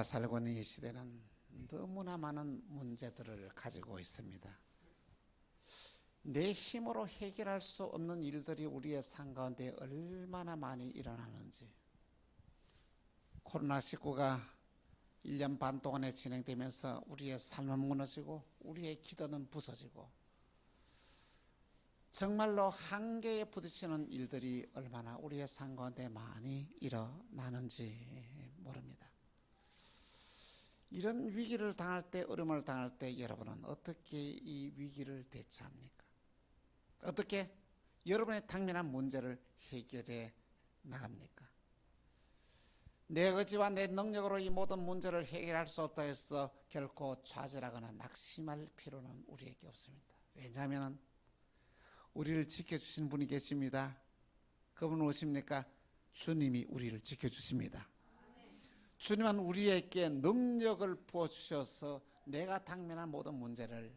살고 있는 이 시대는 너무나 많은 문제들을 가지고 있습니다. 내 힘으로 해결할 수 없는 일들이 우리의 삶 가운데 얼마나 많이 일어나는지, 코로나19가 1년 반 동안에 진행되면서 우리의 삶은 무너지고 우리의 기도는 부서지고 정말로 한계에 부딪히는 일들이 얼마나 우리의 삶 가운데 많이 일어나는지 모릅니다. 이런 위기를 당할 때, 어려움을 당할 때 여러분은 어떻게 이 위기를 대처합니까? 어떻게 여러분의 당면한 문제를 해결해 나갑니까? 내 의지와 내 능력으로 이 모든 문제를 해결할 수 없다 해서 결코 좌절하거나 낙심할 필요는 우리에게 없습니다. 왜냐하면 우리를 지켜주신 분이 계십니다. 그분 오십니까? 주님이 우리를 지켜주십니다. 주님은 우리에게 능력을 부어주셔서 내가 당면한 모든 문제를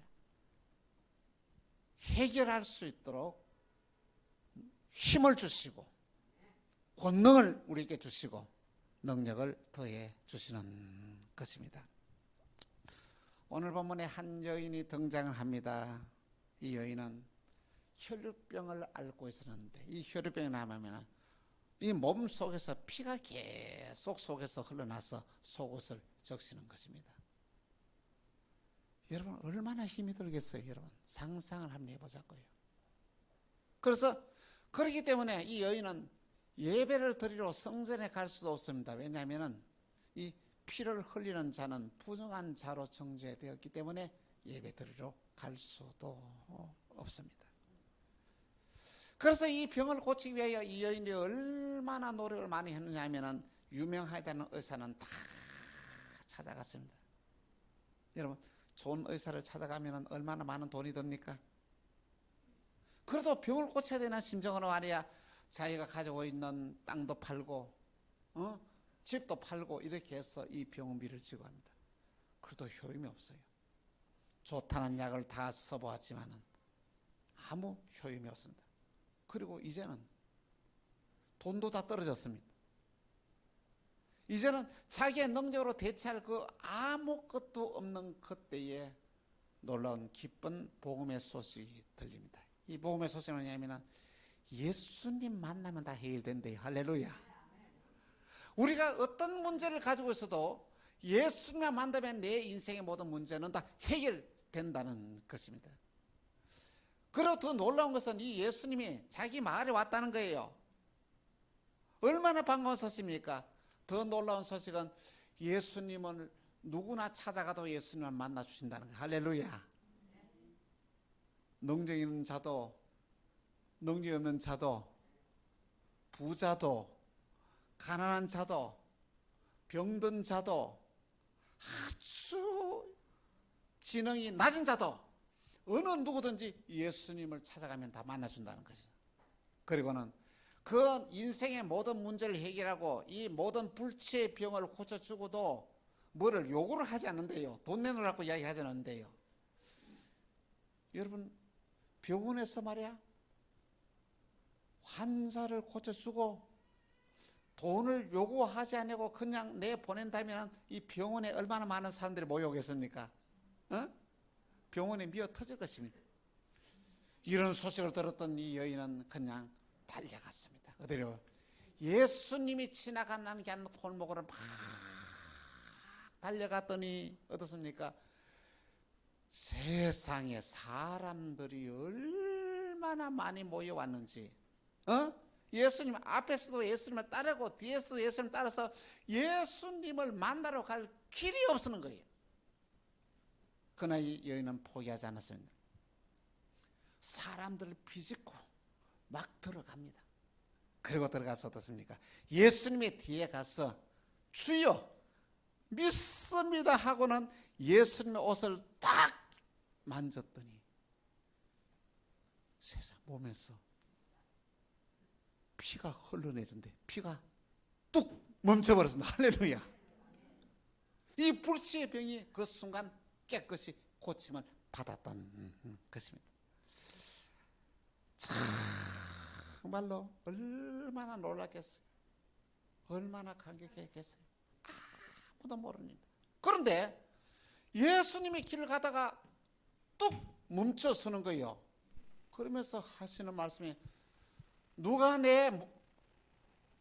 해결할 수 있도록 힘을 주시고 권능을 우리에게 주시고 능력을 더해 주시는 것입니다. 오늘 본문에 한 여인이 등장을 합니다. 이 여인은 혈루병을 앓고 있었는데, 이 혈루병이 나면 이 몸 속에서 피가 계속 속에서 흘러나서 속옷을 적시는 것입니다. 여러분 얼마나 힘이 들겠어요. 여러분 상상을 한번 해보자고요. 그래서 그렇기 때문에 이 여인은 예배를 드리러 성전에 갈 수도 없습니다. 왜냐하면 이 피를 흘리는 자는 부정한 자로 정죄되었기 때문에 예배 드리러 갈 수도 없습니다. 그래서 이 병을 고치기 위하여 이 여인이 얼마나 노력을 많이 했느냐 하면 유명하다는 의사는 다 찾아갔습니다. 여러분 좋은 의사를 찾아가면 얼마나 많은 돈이 듭니까? 그래도 병을 고쳐야 되는 심정으로 말이야 자기가 가지고 있는 땅도 팔고 집도 팔고 이렇게 해서 이 병원비를 지고 합니다. 그래도 효임이 없어요. 좋다는 약을 다 써보았지만 아무 효임이 없습니다. 그리고 이제는 돈도 다 떨어졌습니다. 이제는 자기의 능력으로 대체할 그 아무것도 없는 그때에 놀라운 기쁜 복음의 소식이 들립니다. 이 복음의 소식은 뭐냐면 예수님 만나면 다 해결된대요. 할렐루야. 우리가 어떤 문제를 가지고 있어도 예수님만 만나면 내 인생의 모든 문제는 다 해결된다는 것입니다. 그리고 더 놀라운 것은 이 예수님이 자기 마을에 왔다는 거예요. 얼마나 반가운 소식입니까? 더 놀라운 소식은 예수님을 누구나 찾아가도 예수님을 만나 주신다는 거예요. 할렐루야. 능력 있는 자도 능력 없는 자도 부자도 가난한 자도 병든 자도 아주 지능이 낮은 자도 어느 누구든지 예수님을 찾아가면 다 만나준다는 것이죠. 그리고는 그 인생의 모든 문제를 해결하고 이 모든 불치의 병을 고쳐주고도 뭐를 요구를 하지 않는데요. 돈 내놓으라고 이야기하지 않는데요. 여러분 병원에서 말이야 환자를 고쳐주고 돈을 요구하지 않고 그냥 내보낸다면 이 병원에 얼마나 많은 사람들이 모여오겠습니까? 병원에 미어 터질 것입니다. 이런 소식을 들었던 이 여인은 그냥 달려갔습니다. 어디로? 예수님이 지나간다는 게 아니라 골목으로 막 달려갔더니 어떻습니까? 세상에 사람들이 얼마나 많이 모여왔는지 예수님 앞에서도 예수님을 따르고 뒤에서도 예수님을 따라서 예수님을 만나러 갈 길이 없는 거예요. 그러나 이 여인은 포기하지 않았습니다. 사람들을 비집고 막 들어갑니다. 그리고 들어가서 어떻습니까? 예수님의 뒤에 가서 주여 믿습니다 하고는 예수님의 옷을 딱 만졌더니 세상 몸에서 피가 흘러내리는데 피가 뚝 멈춰버렸습니다. 할렐루야. 이 불치의 병이 그 순간 깨끗이 고침을 받았던 것입니다. 정말로 얼마나 놀랐겠어요. 얼마나 감격했겠어요. 아무도 모릅니다. 그런데 예수님이 길을 가다가 뚝 멈춰 서는 거예요. 그러면서 하시는 말씀이 누가 내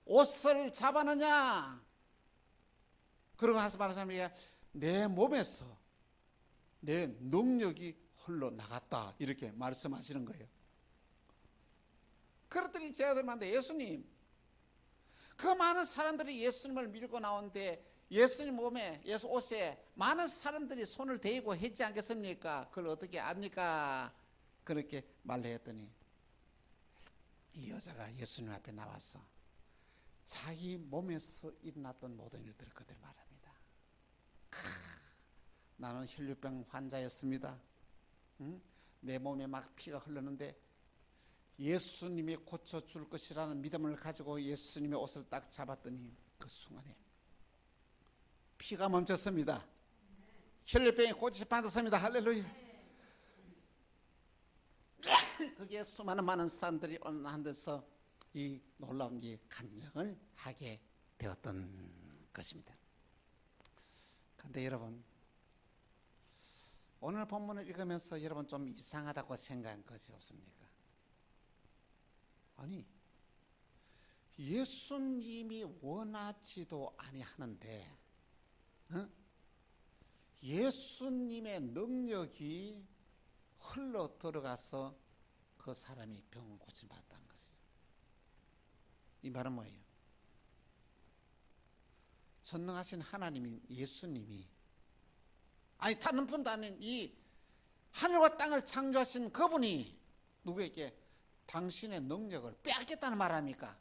옷을 잡았느냐? 그러고 하서 말하자면 내 몸에서 내 능력이 흘러나갔다 이렇게 말씀하시는 거예요. 그랬더니 제가 들었는데 예수님, 그 많은 사람들이 예수님을 밀고 나오는데 예수님 몸에, 예수 옷에 많은 사람들이 손을 대고 했지 않겠습니까? 그걸 어떻게 압니까? 그렇게 말했더니 이 여자가 예수님 앞에 나와서 자기 몸에서 일어났던 모든 일들을 그대로 말합니다. 나는 혈류병 환자였습니다. 내 몸에 막 피가 흐르는데 예수님이 고쳐줄 것이라는 믿음을 가지고 예수님의 옷을 딱 잡았더니 그 순간에 피가 멈췄습니다. 혈류병이 고치 받았습니다. 할렐루야. 거기에 수많은 많은 사람들이 어느 한 데서 이 놀라운 이 간증을 하게 되었던 것입니다. 그런데 여러분, 오늘 본문을 읽으면서 여러분 좀 이상하다고 생각한 것이 없습니까? 아니, 예수님이 원하지도 아니하는데 예수님의 능력이 흘러 들어가서 그 사람이 병을 고침받았다는 것이죠. 이 말은 뭐예요? 전능하신 하나님인 예수님이, 아니 다른 분도 아닌 이 하늘과 땅을 창조하신 그분이 누구에게 당신의 능력을 빼앗겠다는 말 아닙니까?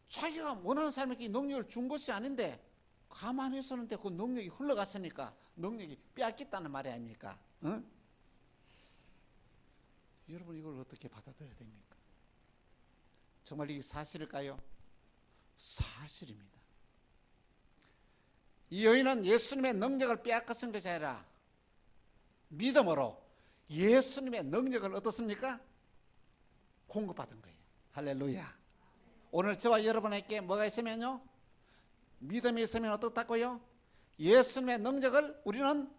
자기가 원하는 사람에게 능력을 준 것이 아닌데 가만히 있었는데 그 능력이 흘러갔으니까 능력이 빼앗겠다는 말이 아닙니까? 여러분 이걸 어떻게 받아들여야 됩니까? 정말 이게 사실일까요? 사실입니다. 이 여인은 예수님의 능력을 빼앗겼은 것이 아니라 믿음으로 예수님의 능력을 어떻습니까? 공급받은 거예요. 할렐루야. 오늘 저와 여러분에게 뭐가 있으면요? 믿음이 있으면 어떻다고요? 예수님의 능력을 우리는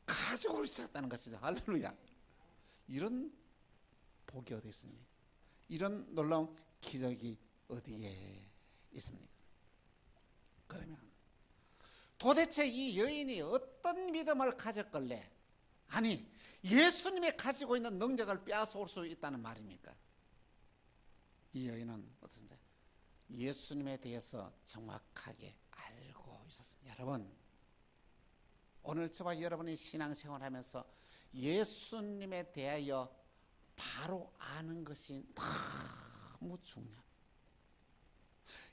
가지고 있었다는 것이죠. 할렐루야. 이런 복이 어디 있습니까? 이런 놀라운 기적이 어디에 있습니까? 그러면 도대체 이 여인이 어떤 믿음을 가졌길래, 아니 예수님이 가지고 있는 능력을 빼앗아올 수 있다는 말입니까? 이 여인은 어떻습니까? 예수님에 대해서 정확하게 알고 있었습니다. 여러분, 오늘 저와 여러분이 신앙생활을 하면서 예수님에 대하여 바로 아는 것이 너무 중요합니다.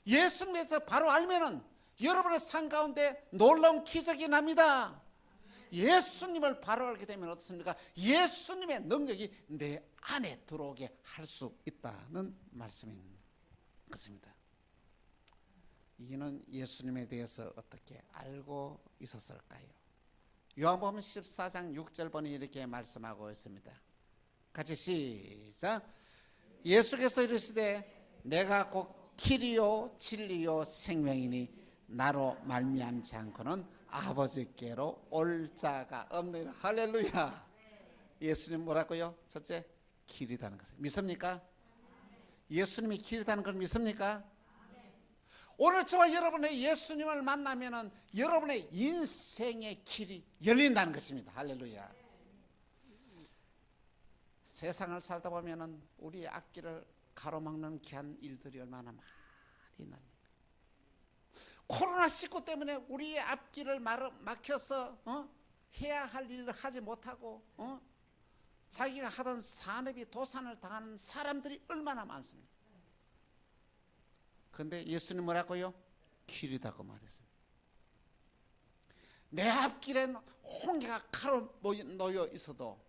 예수님에 대해서 바로 알면은 여러분의 삶 가운데 놀라운 기적이 납니다. 예수님을 바로 알게 되면 어떻습니까? 예수님의 능력이 내 안에 들어오게 할 수 있다는 말씀인 것입니다. 이는 예수님에 대해서 어떻게 알고 있었을까요? 요한복음 14장 6절 보니 이렇게 말씀하고 있습니다. 같이 시작. 예수께서 이르시되 내가 곧 길이요 진리요 생명이니 나로 말미암지 않고는 아버지께로 올 자가 없느니라. 할렐루야. 예수님 뭐라고요? 첫째, 길이라는 것을 믿습니까? 예수님이 길이라는 걸 믿습니까? 오늘 저와 여러분의 예수님을 만나면은 여러분의 인생의 길이 열린다는 것입니다. 할렐루야. 세상을 살다 보면은 우리의 앞길을 가로막는 귀한 일들이 얼마나 많이 납니까? 코로나19 때문에 우리의 앞길을 막혀서 해야 할 일을 하지 못하고 자기가 하던 산업이 도산을 당하는 사람들이 얼마나 많습니까? 그런데 예수님 뭐라고요? 길이다고 말했습니다. 내 앞길엔 홍해가 가로 놓여 있어도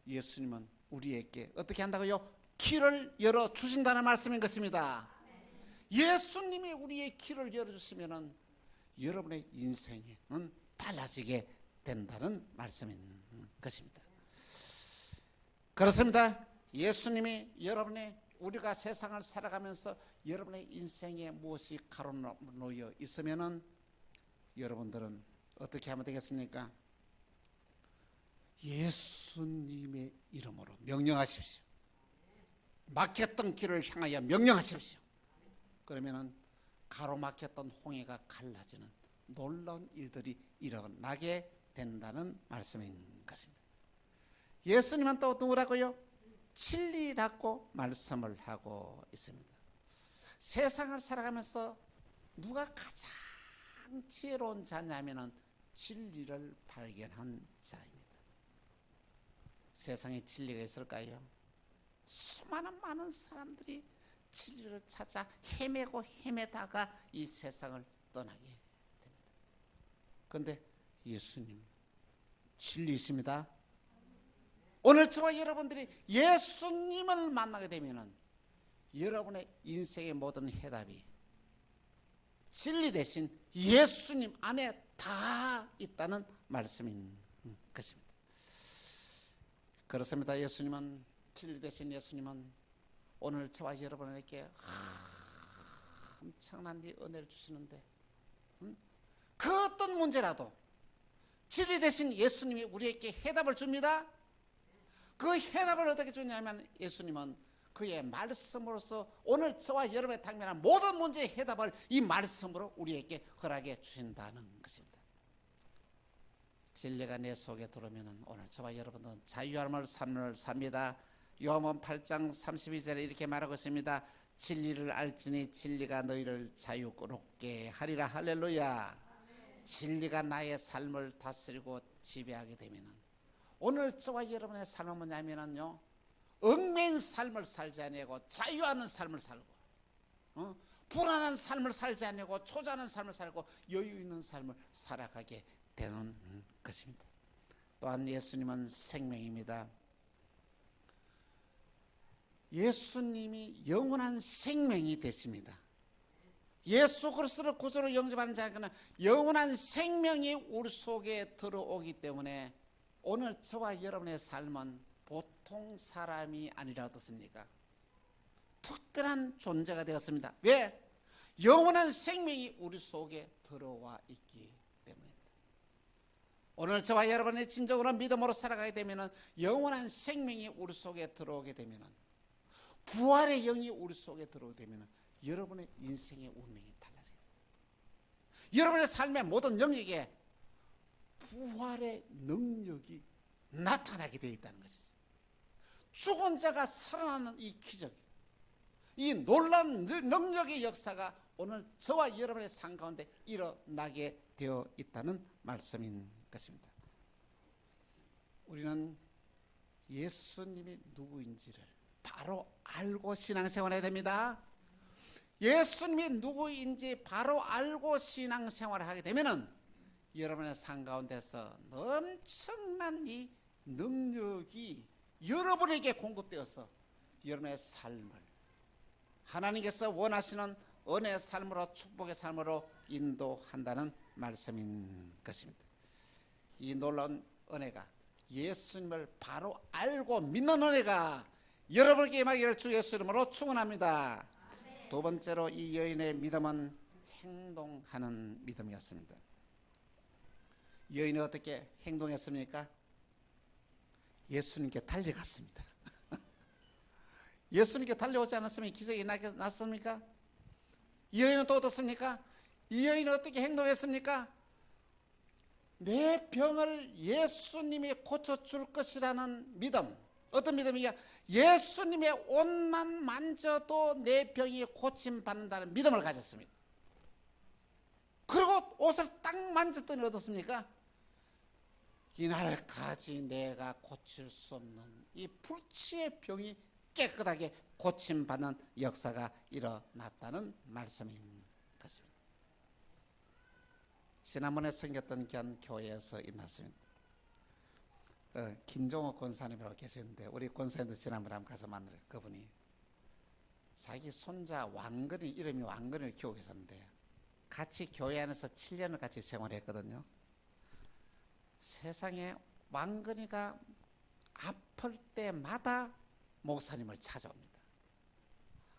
예수님은 우리에게 어떻게 한다고요? 길을 열어주신다는 말씀인 것입니다. 예수님이 우리의 길을 열어주시면 여러분의 인생은 달라지게 된다는 말씀인 것입니다. 그렇습니다. 예수님이 여러분의 우리가 세상을 살아가면서 여러분의 인생에 무엇이 가로놓여 있으면은 여러분들은 어떻게 하면 되겠습니까? 예수님의 이름으로 명령하십시오. 막혔던 길을 향하여 명령하십시오. 그러면은 가로막혔던 홍해가 갈라지는 놀라운 일들이 일어나게 된다는 말씀인 것입니다. 예수님은 또 누구라고요? 진리라고 말씀을 하고 있습니다. 세상을 살아가면서 누가 가장 지혜로운 자냐면은 진리를 발견한 자입니다. 세상에 진리가 있을까요? 수많은 많은 사람들이 진리를 찾아 헤매고 헤매다가 이 세상을 떠나게 됩니다. 그런데 예수님 진리 있습니다. 오늘 저와 여러분들이 예수님을 만나게 되면은 여러분의 인생의 모든 해답이 진리 대신 예수님 안에 다 있다는 말씀인 것입니다. 그렇습니다. 예수님은 진리 대신 예수님은 오늘 저와 여러분에게 엄청난 이 은혜를 주시는데 그 어떤 문제라도 진리 대신 예수님이 우리에게 해답을 줍니다. 그 해답을 어떻게 주냐면 예수님은 그의 말씀으로서 오늘 저와 여러분의 당면한 모든 문제의 해답을 이 말씀으로 우리에게 허락해 주신다는 것입니다. 진리가 내 속에 들어오면 오늘 저와 여러분은 자유함을 삶을 삽니다. 요한복음 8장 32절에 이렇게 말하고 있습니다. 진리를 알지니 진리가 너희를 자유롭게 하리라. 할렐루야. 진리가 나의 삶을 다스리고 지배하게 되면 오늘 저와 여러분의 삶은 뭐냐면요, 얽매인 삶을 살지 아니하고 자유하는 삶을 살고 불안한 삶을 살지 아니하고 초조한 삶을 살고 여유 있는 삶을 살아가게 되는 것입니다. 또한 예수님은 생명입니다. 예수님이 영원한 생명이 되십니다. 예수 그리스도를 구주로 영접하는 자에게는 영원한 생명이 우리 속에 들어오기 때문에 오늘 저와 여러분의 삶은 보통 사람이 아니라 어떻습니까? 특별한 존재가 되었습니다. 왜? 영원한 생명이 우리 속에 들어와 있기 때문입니다. 오늘 저와 여러분의 진정으로 믿음으로 살아가게 되면 영원한 생명이 우리 속에 들어오게 되면 부활의 영이 우리 속에 들어오게 되면 여러분의 인생의 운명이 달라져요. 여러분의 삶의 모든 영역에 부활의 능력이 나타나게 되어 있다는 것이죠. 죽은 자가 살아나는 이 기적, 이 놀라운 능력의 역사가 오늘 저와 여러분의 삶 가운데 일어나게 되어 있다는 말씀인 것입니다. 우리는 예수님이 누구인지를 바로 알고 신앙생활해야 됩니다. 예수님이 누구인지 바로 알고 신앙생활을 하게 되면은 여러분의 삶 가운데서 엄청난 이 능력이 여러분에게 공급되어서 여러분의 삶을 하나님께서 원하시는 은혜의 삶으로 축복의 삶으로 인도한다는 말씀인 것입니다. 이 놀라운 은혜가 예수님을 바로 알고 믿는 은혜가 여러분에게 임하기를 주 예수 이름으로 축원합니다. 두 번째로 이 여인의 믿음은 행동하는 믿음이었습니다. 여인이 어떻게 행동했습니까? 예수님께 달려갔습니다. 예수님께 달려오지 않았으면 기적이 났습니까? 이 여인은 또 어떻습니까? 이 여인은 어떻게 행동했습니까? 내 병을 예수님이 고쳐줄 것이라는 믿음. 어떤 믿음이야? 예수님의 옷만 만져도 내 병이 고침받는다는 믿음을 가졌습니다. 그리고 옷을 딱 만졌더니 어떻습니까? 이날까지 내가 고칠 수 없는 이 불치의 병이 깨끗하게 고침받는 역사가 일어났다는 말씀인 것입니다. 지난번에 섬겼던 교회에서 일어났습니다. 김종호 권사님이라고 계셨는데 우리 권사님도 지난번에 한번 가서 만나요. 그분이 자기 손자 왕건이, 이름이 왕건이를 키우고 계셨는데 같이 교회 안에서 7년을 같이 생활했거든요. 세상에 왕건이가 아플 때마다 목사님을 찾아옵니다.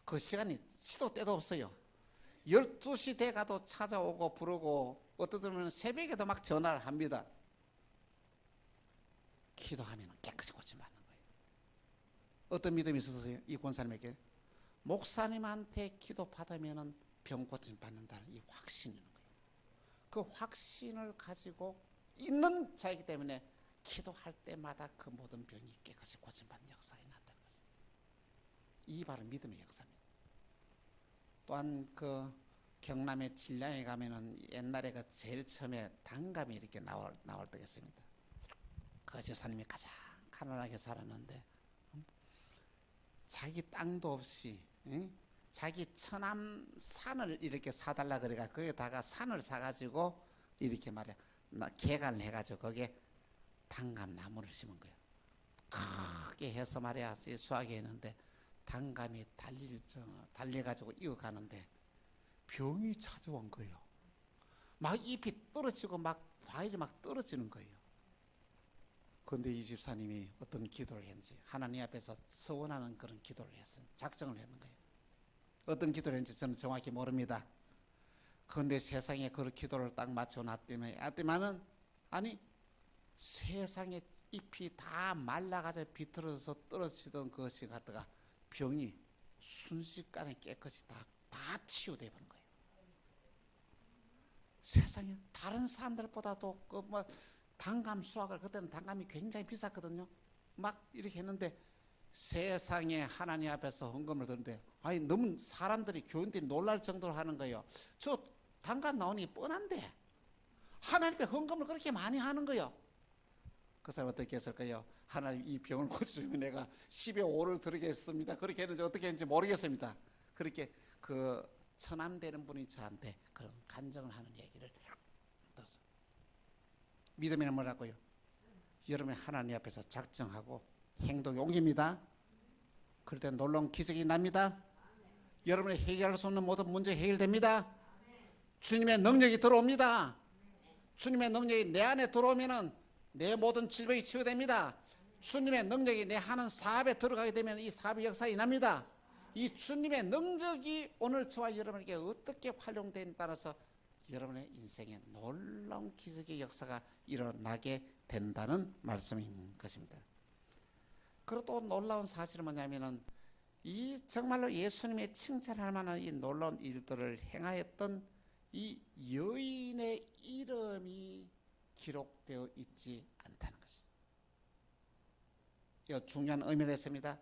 그 시간이 시도 때도 없어요. 12시 돼가도 찾아오고 부르고 어떤 때는 새벽에도 막 전화를 합니다. 기도하면 깨끗이 고침받는 거예요. 어떤 믿음이 있었어요? 이 권사님에게 목사님한테 기도받으면 병 고침받는다는 이 확신이 있는 거예요. 그 확신을 가지고 있는 자이기 때문에 기도할 때마다 그 모든 병이 깨끗이 고침받는 역사가 났다는 것입니다. 이 바로 믿음의 역사입니다. 또한 그 경남의 진량에 가면은 옛날에 그 제일 처음에 단감이 이렇게 나올 때가 있습니다. 그 집사님이 가장 가난하게 살았는데 자기 땅도 없이 자기 처남 산을 이렇게 사달라 그래가 거기다가 산을 사가지고 이렇게 말이야 개간을 해가지고 거기에 단감 나무를 심은 거예요. 크게 해서 말이야 수확이 했는데 단감이 달려가지고 이어가는데 병이 찾아온 거예요. 막 잎이 떨어지고 막 과일이 막 떨어지는 거예요. 그런데 이 집사님이 어떤 기도를 했는지 하나님 앞에서 서원하는 그런 기도를 했어요. 작정을 했는 거예요. 어떤 기도를 했는지 저는 정확히 모릅니다. 그런데 세상에 그 기도를 딱 맞춰놨더니만은 아니 세상에 잎이 다 말라가지고 비틀어서 떨어지던 그것이 갖다가 병이 순식간에 깨끗이 다 치유돼 버린 거예요. 세상에 다른 사람들보다도 그 뭐 단감 수확을 그때는 단감이 굉장히 비쌌거든요. 막 이렇게 했는데 세상에 하나님 앞에서 헌금을 드는데 아니 너무 사람들이 교인들이 놀랄 정도로 하는 거예요. 저 단감 나오니 뻔한데 하나님 앞에 헌금을 그렇게 많이 하는 거예요. 그 사람 어떻게 했을까요? 하나님 이 병을 고쳐주면 내가 10에 5를 드리겠습니다. 그렇게 했는지 어떻게 했는지 모르겠습니다. 그렇게 그 처남되는 분이 저한테 그런 간증을 하는 얘기를 들었습니다. 믿음이란 뭐라고요? 여러분이 하나님 앞에서 작정하고 행동이 옮깁니다. 그럴 때 놀라운 기적이 납니다. 여러분이 해결할 수 없는 모든 문제 해결됩니다. 주님의 능력이 들어옵니다. 주님의 능력이 내 안에 들어오면은 내 모든 질병이 치유됩니다. 주님의 능력이 내 하는 사업에 들어가게 되면 이 사업의 역사가 일어납니다. 이 주님의 능력이 오늘 저와 여러분에게 어떻게 활용되느냐에 따라서 여러분의 인생에 놀라운 기적의 역사가 일어나게 된다는 말씀인 것입니다. 그리고 또 놀라운 사실은 뭐냐면은 이 정말로 예수님의 칭찬할 만한 이 놀라운 일들을 행하였던 이 여인의 이름이 기록되어 있지 않다는 것이죠. 이 중요한 의미가 있습니다.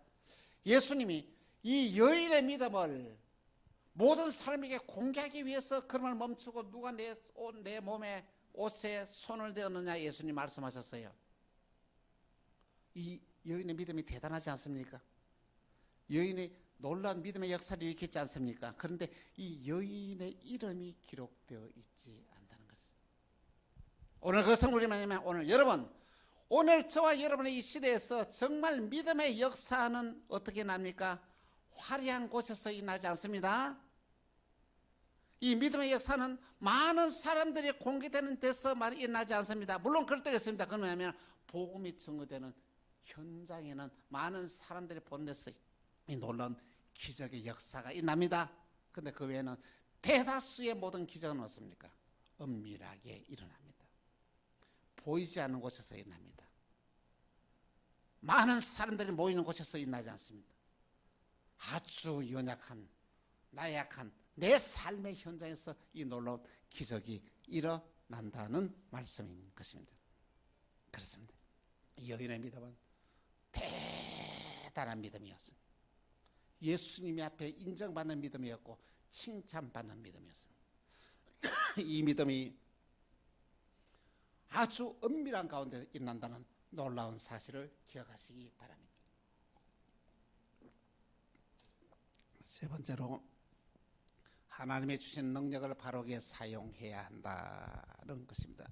예수님이 이 여인의 믿음을 모든 사람에게 공개하기 위해서 그럼을 멈추고 누가 내 몸에 옷에 손을 대었느냐 예수님 말씀하셨어요. 이 여인의 믿음이 대단하지 않습니까? 여인의 놀라운 믿음의 역사를 일으켰지 않습니까? 그런데 이 여인의 이름이 기록되어 있지 않다는 것은 오늘 그 성물이 뭐냐면 오늘 저와 여러분의 이 시대에서 정말 믿음의 역사는 어떻게 납니까? 화려한 곳에서 일어나지 않습니다. 이 믿음의 역사는 많은 사람들이 공개되는 데서만 일어나지 않습니다. 물론 그럴 때가 있습니다. 그건 뭐냐면 복음이 증거되는 현장에는 많은 사람들이 본 데서 이 놀라운 기적의 역사가 일어납니다. 그런데 그 외에는 대다수의 모든 기적은 어떻습니까? 은밀하게 일어납니다. 보이지 않는 곳에서 일어납니다. 많은 사람들이 모이는 곳에서 일어나지 않습니다. 아주 연약한 나약한 내 삶의 현장에서 이 놀라운 기적이 일어난다는 말씀인 것입니다. 그렇습니다. 이 여인의 믿음은 대단한 믿음이었습니다. 예수님의 앞에 인정받는 믿음이었고 칭찬받는 믿음이었습니다. 이 믿음이 아주 은밀한 가운데 일어난다는 놀라운 사실을 기억하시기 바랍니다. 세 번째로 하나님의 주신 능력을 바르게 사용해야 한다는 것입니다.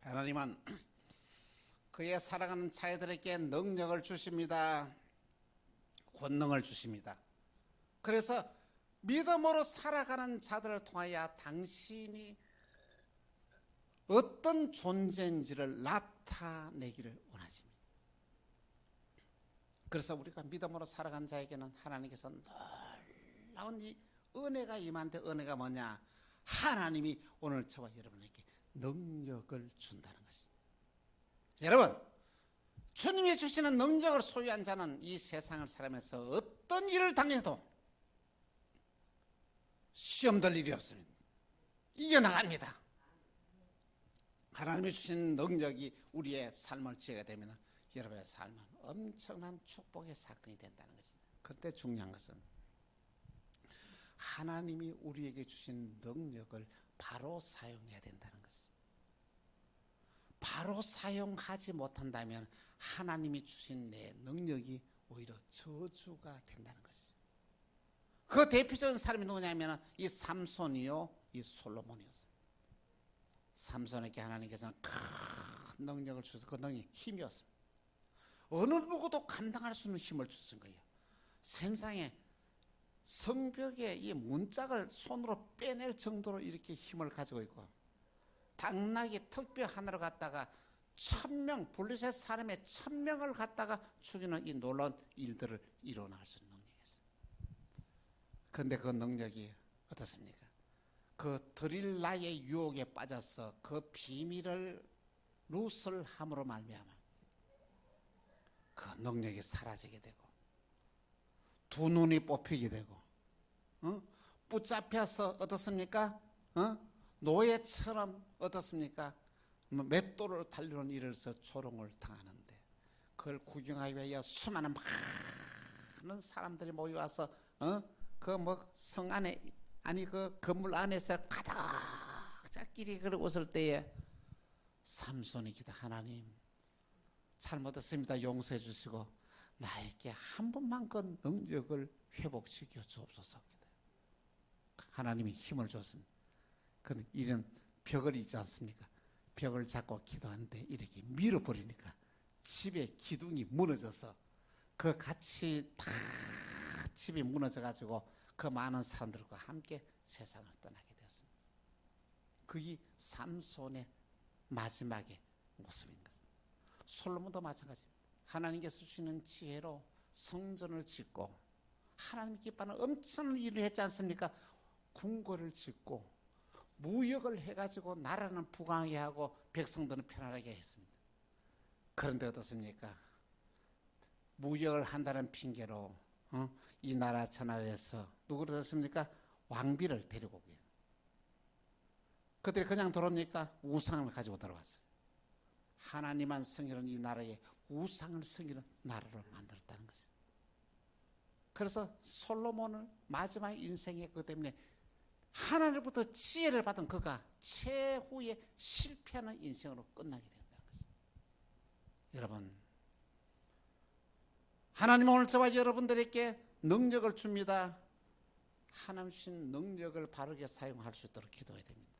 하나님은 그의 사랑하는 자녀들에게 능력을 주십니다. 권능을 주십니다. 그래서 믿음으로 살아가는 자들을 통하여 당신이 어떤 존재인지를 나타내기를 원하십니다. 그래서 우리가 믿음으로 살아간 자에게는 하나님께서 놀라운 이 은혜가 임한데, 은혜가 뭐냐? 하나님이 오늘 저와 여러분에게 능력을 준다는 것입니다. 여러분, 주님이 주시는 능력을 소유한 자는 이 세상을 살아가면서 어떤 일을 당해도 시험될 일이 없습니다. 이겨나갑니다. 하나님이 주신 능력이 우리의 삶을 지어야 되면 여러분의 삶은 엄청난 축복의 사건이 된다는 것입니다. 그때 중요한 것은 하나님이 우리에게 주신 능력을 바로 사용해야 된다는 것입니다. 바로 사용하지 못한다면 하나님이 주신 내 능력이 오히려 저주가 된다는 것이죠. 그 대표적인 사람이 누구냐면 이 삼손이요, 이 솔로몬이었습니다. 삼손에게 하나님께서는 큰 능력을 주셔서 그 능력이 힘이었습니다. 어느 누구도 감당할 수 있는 힘을 주신 거예요. 세상에 성벽에 이 문짝을 손으로 빼낼 정도로 이렇게 힘을 가지고 있고, 당나귀 턱뼈 하나로 갖다가 1000명, 블레셋 사람의 1000명을 갖다가 죽이는 이 놀라운 일들을 일어날 수 있는 능력이었어요. 그런데 그 능력이 어떻습니까? 그 드릴라의 유혹에 빠져서 그 비밀을 누설함으로 말미암아 그 능력이 사라지게 되고, 두 눈이 뽑히게 되고, 붙잡혀서 어떻습니까? 노예처럼 어떻습니까? 맷돌을 달리는 일에서 조롱을 당하는데, 그걸 구경하기 위하여 수많은 많은 사람들이 모여와서 그 뭐 성 안에, 아니 그 건물 안에서 가득 짝끼리 그를 웃을 때에 삼손이 기도, 하나님 잘못했습니다, 용서해 주시고 나에게 한 번만 그 능력을 회복시켜 주옵소서. 하나님이 힘을 줬습니다. 그 이런 벽을 있지 않습니까? 벽을 잡고 기도하는데 이렇게 밀어버리니까 집에 기둥이 무너져서 그 같이 다 집이 무너져가지고 그 많은 사람들과 함께 세상을 떠나게 되었습니다. 그게 삼손의 마지막의 모습인 것입니다. 솔로몬도 마찬가지입니다. 하나님께서 주시는 지혜로 성전을 짓고 하나님 기뻐하는 엄청난 일을 했지 않습니까? 궁궐을 짓고 무역을 해가지고 나라는 부강하게 하고 백성들은 편안하게 했습니다. 그런데 어떻습니까? 무역을 한다는 핑계로 이 나라 저 나라에서 누구를 얻었습니까? 왕비를 데리고 오고요. 그들이 그냥 들어옵니까? 우상을 가지고 들어왔어요. 하나님만 섬기는 이 나라에 우상을 섬기는 나라로 만들었다는 것입니다. 그래서 솔로몬을 마지막 인생에 그것 때문에 하나님부터 지혜를 받은 그가 최후의 실패하는 인생으로 끝나게 된다는 것입니다. 여러분, 하나님은 오늘 저와 여러분들에게 능력을 줍니다. 하나님 주신 능력을 바르게 사용할 수 있도록 기도해야 됩니다.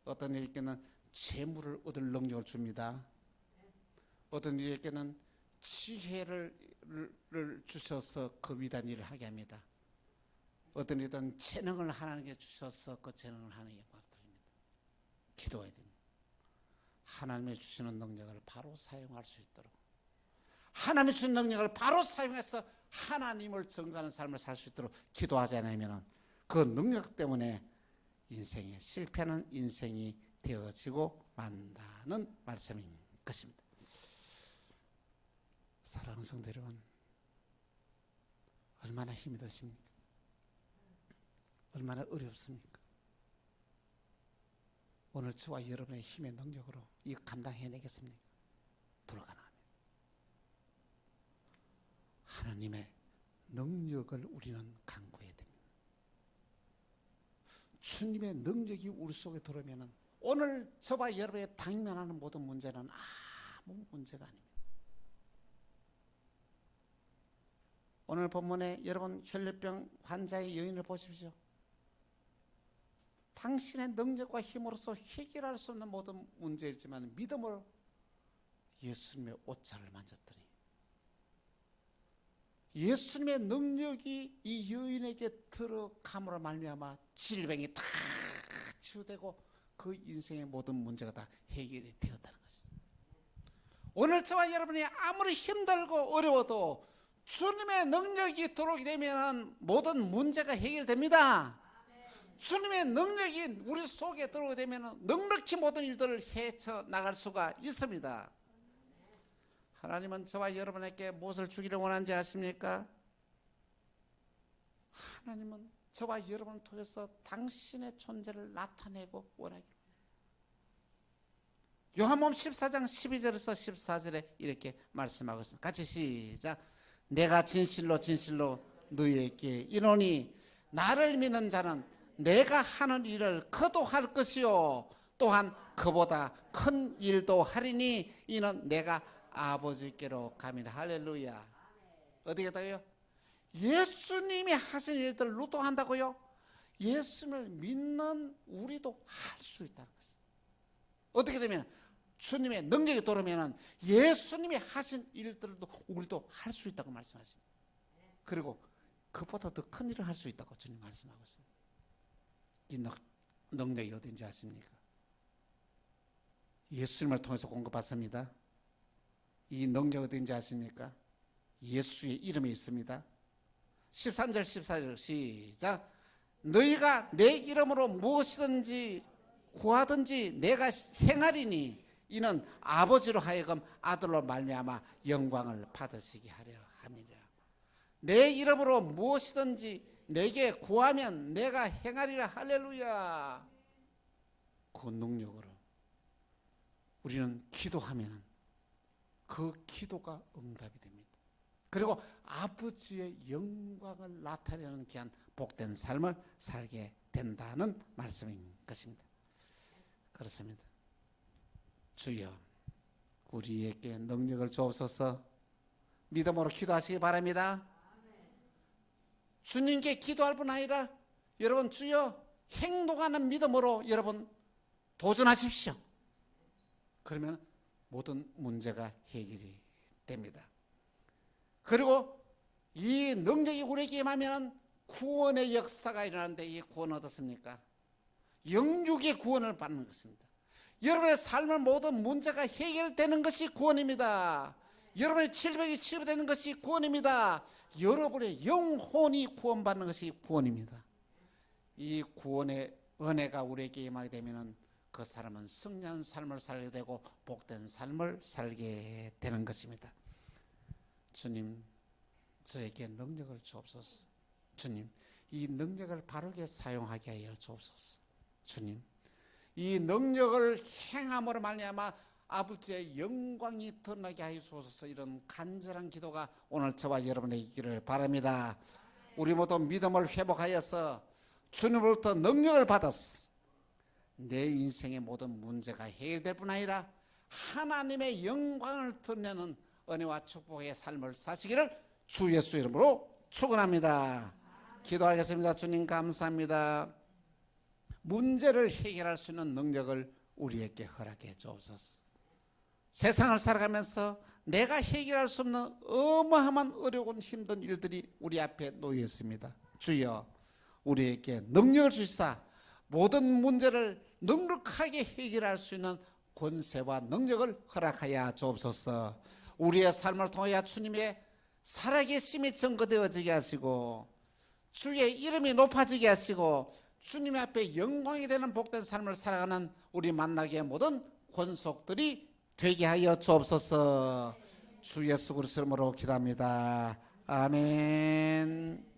어떤 이에게는 재물을 얻을 능력을 줍니다. 어떤 이에게는 지혜를 주셔서 그 위대한 일을 하게 합니다. 어떤 이든 재능을 하나님께 주셔서 그 재능을 하는 영광을 드립니다. 기도해야 됩니다. 하나님이 주시는 능력을 바로 사용할 수 있도록, 하나님이 주신 능력을 바로 사용해서 하나님을 증거하는 삶을 살 수 있도록 기도하지 않으면 그 능력 때문에 인생에 실패하는 인생이 되어지고 만다는 말씀인 것입니다. 사랑하는 성도 여러분, 얼마나 힘이 드십니까? 얼마나 어렵습니까? 오늘 저와 여러분의 힘의 능력으로 이거 감당해내겠습니까? 불가능합니다. 하나님의 능력을 우리는 간구해야 됩니다. 주님의 능력이 우리 속에 들어오면 오늘 저와 여러분의 당면하는 모든 문제는 아무 문제가 아닙니다. 오늘 본문에 여러분 혈류병 환자의 여인을 보십시오. 당신의 능력과 힘으로서 해결할 수 없는 모든 문제이지만 믿음으로 예수님의 옷자를 만졌더니 예수님의 능력이 이 여인에게 들어감으로 말미암아 질병이 다 치유되고 그 인생의 모든 문제가 다 해결이 되었다는 것입니다. 오늘 저와 여러분이 아무리 힘들고 어려워도 주님의 능력이 들어오게 되면 모든 문제가 해결됩니다. 주님의 능력이 우리 속에 들어오게 되면 넉넉히 모든 일들을 헤쳐나갈 수가 있습니다. 하나님은 저와 여러분에게 무엇을 주기를 원하는지 아십니까? 하나님은 저와 여러분을 통해서 당신의 존재를 나타내고 원하기를. 요한복음 14장 12절에서 14절에 이렇게 말씀하고 있습니다. 같이 시작. 내가 진실로 진실로 너희에게 이르노니 나를 믿는 자는 내가 하는 일을 그도 할 것이요 또한 그보다 큰 일도 하리니 이는 내가 아버지께로 감이라. 할렐루야. 어떻게 돼요? 예수님이 하신 일들을 누도 한다고요? 예수님을 믿는 우리도 할 수 있다는 것이에요. 어떻게 되면 주님의 능력이 들어오면 예수님이 하신 일들도 우리도 할 수 있다고 말씀하십니다. 그리고 그보다 더 큰 일을 할 수 있다고 주님 말씀하고 있습니다. 이 능력이 어딘지 아십니까? 예수님을 통해서 공급받습니다. 이 능력이 어딘지 아십니까? 예수의 이름에 있습니다. 13절 14절 시작. 너희가 내 이름으로 무엇이든지 구하든지 내가 행하리니 이는 아버지로 하여금 아들로 말미암아 영광을 받으시게 하려 함이라. 내 이름으로 무엇이든지 내게 구하면 내가 행하리라. 할렐루야. 그 능력으로 우리는 기도하면 그 기도가 응답이 됩니다. 그리고 아버지의 영광을 나타내는 귀한 복된 삶을 살게 된다는 말씀인 것입니다. 그렇습니다. 주여 우리에게 능력을 주옵소서. 믿음으로 기도하시기 바랍니다. 주님께 기도할 뿐 아니라 여러분 주여 행동하는 믿음으로 여러분 도전하십시오. 그러면 모든 문제가 해결이 됩니다. 그리고 이 능력이 우리에게 임하면 구원의 역사가 일어나는데 이 구원은 어떻습니까? 영육의 구원을 받는 것입니다. 여러분의 삶의 모든 문제가 해결되는 것이 구원입니다. 여러분의 질병이 치유되는 것이 구원입니다. 여러분의 영혼이 구원받는 것이 구원입니다. 이 구원의 은혜가 우리에게 임하게 되면 그 사람은 승리한 삶을 살게 되고 복된 삶을 살게 되는 것입니다. 주님 저에게 능력을 주옵소서. 주님 이 능력을 바르게 사용하게 하여 주옵소서. 주님 이 능력을 행함으로 말미암아 아버지의 영광이 드러나게 하여 주옵소서. 이런 간절한 기도가 오늘 저와 여러분의 있기를 바랍니다. 우리 모두 믿음을 회복하여서 주님으로부터 능력을 받았어. 내 인생의 모든 문제가 해결될 뿐 아니라 하나님의 영광을 드러내는 은혜와 축복의 삶을 사시기를 주 예수 이름으로 축원합니다. 기도하겠습니다. 주님 감사합니다. 문제를 해결할 수 있는 능력을 우리에게 허락해 주옵소서. 세상을 살아가면서 내가 해결할 수 없는 어마어마한 어려운 힘든 일들이 우리 앞에 놓여 있습니다. 주여 우리에게 능력을 주시사 모든 문제를 넉넉하게 해결할 수 있는 권세와 능력을 허락하여 주옵소서. 우리의 삶을 통하여 주님의 살아계심이 증거되어지게 하시고 주의 이름이 높아지게 하시고 주님 앞에 영광이 되는 복된 삶을 살아가는 우리 만나게 모든 권속들이 되게 하여 주옵소서. 주 예수 그리스도 이름으로 기도합니다. 아멘.